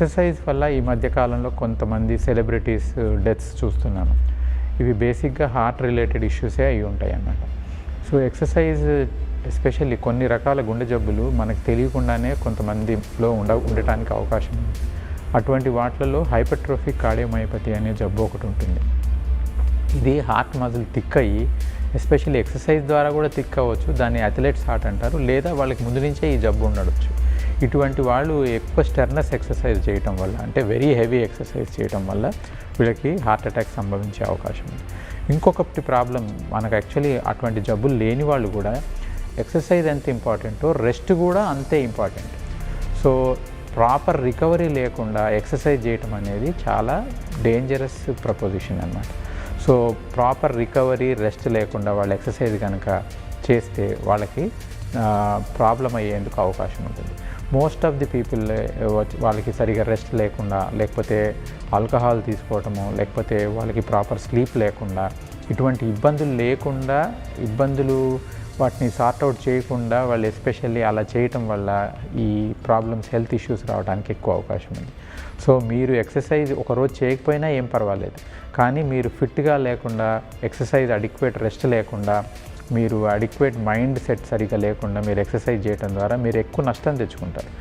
Exercise వల్ల ఈ మధ్య కాలంలో కొంతమంది సెలబ్రిటీస్ డెత్స్ చూస్తున్నాను. ఇవి బేసిక్గా హార్ట్ రిలేటెడ్ ఇష్యూసే అయి ఉంటాయి అన్నమాట. సో ఎక్సర్సైజ్ ఎస్పెషల్లీ కొన్ని రకాల గుండె జబ్బులు మనకు తెలియకుండానే కొంతమందిలో ఉండటానికి అవకాశం ఉంది. అటువంటి వాటిలలో హైపర్ట్రోఫిక్ కార్డియోమయోపతి అనే జబ్బు ఒకటి ఉంటుంది. ఇది హార్ట్ మజిల్ థిక్ అయ్యి ఎస్పెషల్లీ ఎక్సర్సైజ్ ద్వారా కూడా థిక్ అవ్వచ్చు. దాన్ని అథ్లెట్స్ హార్ట్ అంటారు, లేదా వాళ్ళకి ముందు నుంచే ఈ జబ్బు ఉండవచ్చు. ఇటువంటి వాళ్ళు ఎక్కువ స్టెర్నస్ ఎక్సర్సైజ్ చేయటం వల్ల, అంటే వెరీ హెవీ ఎక్సర్సైజ్ చేయటం వల్ల వీళ్ళకి హార్ట్ అటాక్ సంభవించే అవకాశం ఉంది. ఇంకొకటి ప్రాబ్లం, మనకు యాక్చువల్లీ అటువంటి జబ్బులు లేని వాళ్ళు కూడా ఎక్సర్సైజ్ ఎంత ఇంపార్టెంటో రెస్ట్ కూడా అంతే ఇంపార్టెంట్. సో ప్రాపర్ రికవరీ లేకుండా ఎక్సర్సైజ్ చేయటం అనేది చాలా డేంజరస్ ప్రపోజిషన్ అన్నమాట. సో ప్రాపర్ రికవరీ రెస్ట్ లేకుండా వాళ్ళు ఎక్సర్సైజ్ కనుక చేస్తే వాళ్ళకి ప్రాబ్లం అయ్యేందుకు అవకాశం ఉంటుంది. మోస్ట్ ఆఫ్ ది పీపుల్ వాళ్ళకి సరిగా రెస్ట్ లేకుండా, లేకపోతే ఆల్కహాల్ తీసుకోవటము, లేకపోతే వాళ్ళకి ప్రాపర్ స్లీప్ లేకుండా, ఇటువంటి ఇబ్బందులు వాటిని సార్ట్అవుట్ చేయకుండా వాళ్ళు ఎస్పెషల్లీ అలా చేయటం వల్ల ఈ ప్రాబ్లమ్స్, హెల్త్ ఇష్యూస్ రావడానికి ఎక్కువ అవకాశం ఉంది. సో మీరు ఎక్సర్సైజ్ ఒకరోజు చేయకపోయినా ఏం పర్వాలేదు, కానీ మీరు ఫిట్గా లేకుండా, ఎక్సర్సైజ్ అడిక్వేట్ రెస్ట్ లేకుండా, మీరు అడిక్వేట్ మైండ్ సెట్ సరిగా లేకుండా మీరు ఎక్సర్సైజ్ చేయడం ద్వారా మీరు ఎక్కువ నష్టం తెచ్చుకుంటారు.